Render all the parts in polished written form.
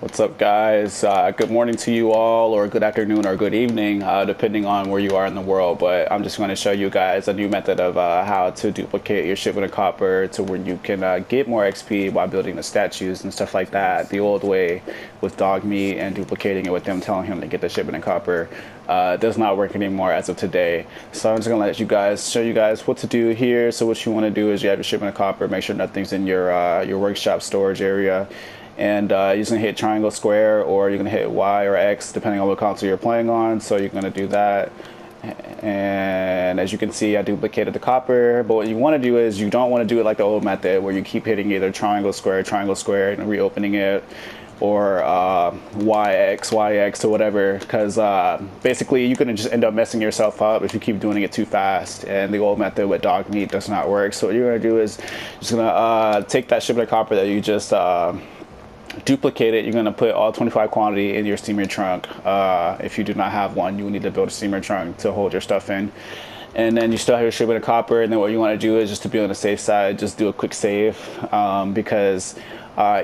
What's up, guys? Good morning to you all, or good afternoon, or good evening, depending on where you are in the world. But I'm just going to show you guys a new method of how to duplicate your shipment of copper to where you can get more XP by building the statues and stuff like that. The old way with dog meat and duplicating it with them telling him to get the shipment of copper does not work anymore as of today. So I'm just going to let you guys show you guys what to do here. So what you want to do is you have your shipment of copper, make sure nothing's in your workshop storage area. And you're just gonna hit triangle, square, or you're gonna hit Y or X depending on what console you're playing on. So you're gonna do that, and as you can see, I duplicated the copper. But what you want to do is you don't want to do it like the old method where you keep hitting either triangle, square, and reopening it, or YX, or whatever, because basically you're gonna just end up messing yourself up if you keep doing it too fast. And the old method with dog meat does not work. So what you're gonna do is just gonna take that shipment of copper that you just duplicate it. You're going to put all 25 quantity in your steamer trunk. If you do not have one, you will need to build a steamer trunk to hold your stuff in. And then you still have your shipment of copper, and then what you want to do is, just to be on the safe side, just do a quick save, because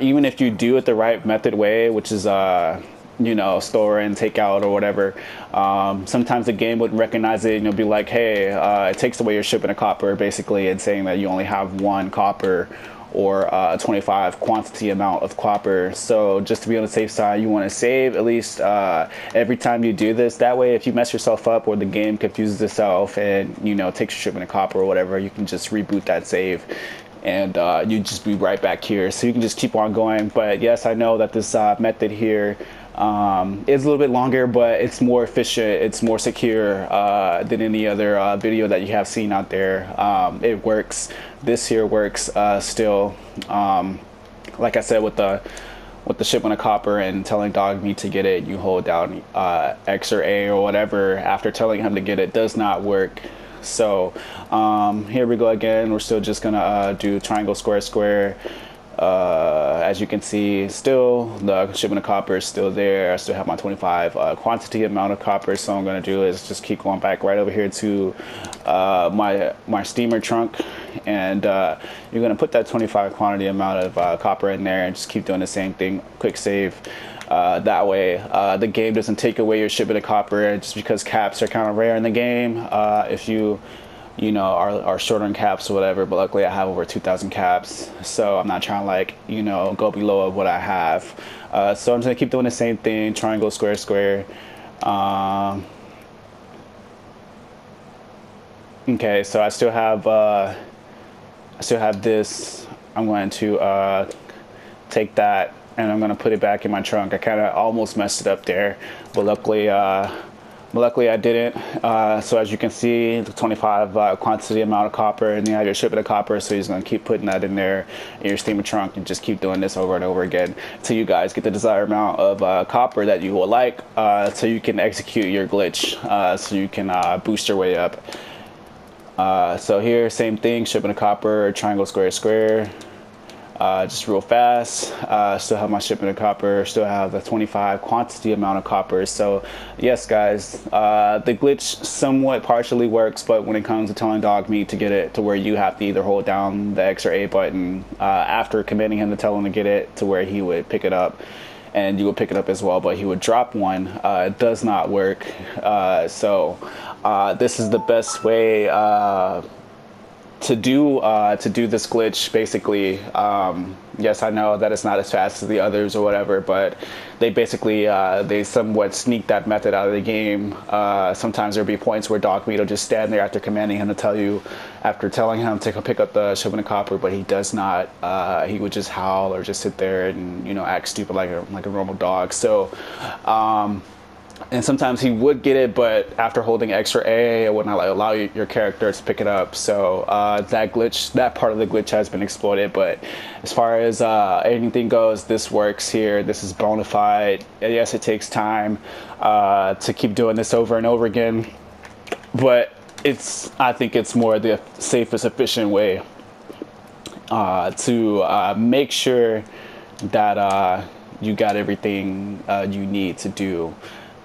even if you do it the right method way, which is store and take out or whatever, sometimes the game wouldn't recognize it, and you'll be like, hey, it takes away your shipment of copper, basically, and saying that you only have one copper or a 25 quantity amount of copper. So just to be on the safe side, you want to save at least every time you do this. That way, if you mess yourself up or the game confuses itself and takes your shipment of copper or whatever, you can just reboot that save and you just be right back here. So you can just keep on going. But yes, I know that this method here is a little bit longer, but it's more efficient, it's more secure than any other video that you have seen out there. It works. This here works still. Like I said, with the shipment of copper and telling dog meat to get it, you hold down X or A or whatever after telling him to get it, does not work. So here we go again. We're still just gonna do triangle, square. As you can see, still the shipment of copper is still there. I still have my 25 quantity amount of copper. So what I'm going to do is just keep going back right over here to my steamer trunk, and you're going to put that 25 quantity amount of copper in there and just keep doing the same thing. Quick save. That way the game doesn't take away your shipment of copper, just because caps are kind of rare in the game. If you are short on caps or whatever, but luckily I have over 2,000 caps, so I'm not trying to go below of what I have. So I'm just gonna keep doing the same thing: triangle, square. Okay, so I still have this. I'm going to take that and I'm going to put it back in my trunk. I kind of almost messed it up there, but luckily I didn't. So as you can see, the 25 quantity amount of copper, and you have your shipment of copper, so you're just going to keep putting that in there in your steamer trunk and just keep doing this over and over again until you guys get the desired amount of copper that you would like, so you can execute your glitch, so you can boost your way up. So here, same thing, shipment of copper, triangle, square. Just real fast. Still have my shipment of copper, still have the 25 quantity amount of copper. So yes, guys, the glitch somewhat partially works, but when it comes to telling dog meat to get it to where you have to either hold down the X or A button after commanding him to tell him to get it to where he would pick it up, and you would pick it up as well, but he would drop one, it does not work. So this is the best way to do this glitch, basically. Yes, I know that it's not as fast as the others or whatever, but they basically they somewhat sneak that method out of the game. Sometimes there'll be points where dog meat will just stand there after commanding him to after telling him to pick up the shipment of copper, but he does not. He would just howl or just sit there and act stupid like a normal dog. So and sometimes he would get it, but after holding X or A, it would not allow your character to pick it up. So that part of the glitch has been exploited. But as far as anything goes, this works here. This is bona fide. Yes, it takes time to keep doing this over and over again, but I think it's more the safest, efficient way to make sure that you got everything you need to do.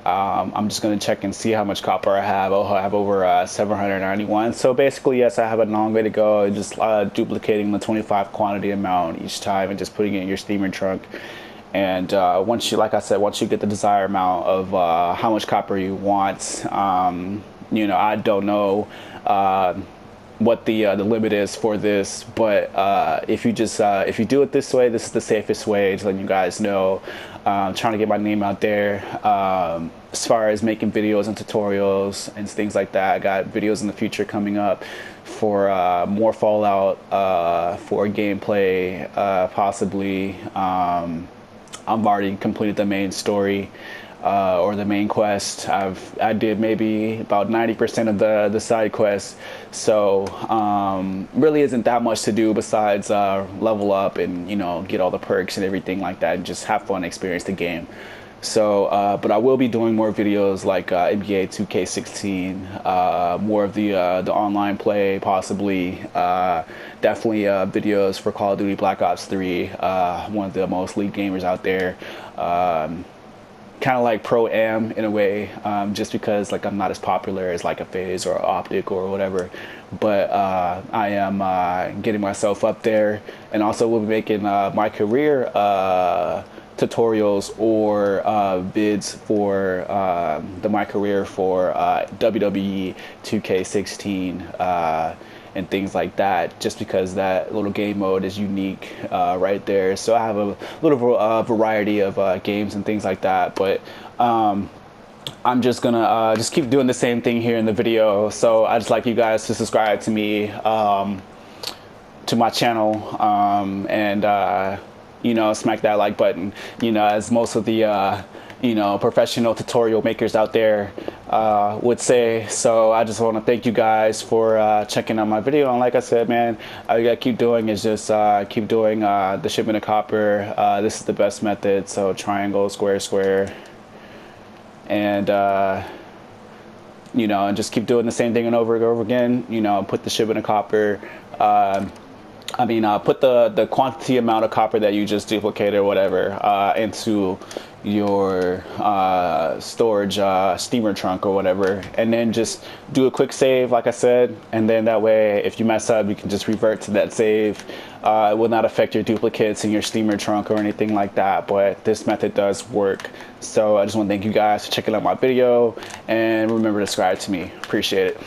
I'm just going to check and see how much copper I have. I have over 791. So basically, yes, I have a long way to go. Just duplicating the 25 quantity amount each time and just putting it in your steamer trunk. And once you, like I said, once you get the desired amount of how much copper you want, you know, I don't know what the limit is for this, but if you just if you do it this way, this is the safest way to let you guys know. Trying to get my name out there as far as making videos and tutorials and things like that. I got videos in the future coming up for more Fallout, for gameplay, possibly. I've already completed the main story or the main quest. I did maybe about 90% of the side quests, so really isn't that much to do besides level up and, you know, get all the perks and everything like that, and just have fun, experience the game. So, but I will be doing more videos like NBA 2K16, more of the online play, possibly. Definitely videos for Call of Duty Black Ops 3, one of the most league gamers out there. Kind of like pro-am in a way, just because like I'm not as popular as like a FaZe or Optic or whatever, but I am getting myself up there, and also will be making my career tutorials or vids for my career for WWE 2K16 and things like that, just because that little game mode is unique right there. So I have a little variety of games and things like that, but I'm just gonna just keep doing the same thing here in the video. So I just like you guys to subscribe to me, to my channel, and you know, smack that like button. You know, as most of the you know, professional tutorial makers out there would say. So I just want to thank you guys for checking out my video. And like I said, man, all you gotta keep doing is just keep doing the shipment of copper. This is the best method. So triangle, square, square, and you know, and just keep doing the same thing and over and over again. You know, put the shipment of copper. Put the quantity amount of copper that you just duplicated or whatever into your storage steamer trunk or whatever, and then just do a quick save, like I said, and then that way if you mess up, you can just revert to that save. It will not affect your duplicates in your steamer trunk or anything like that, but this method does work. So I just want to thank you guys for checking out my video, and remember to subscribe to me. Appreciate it.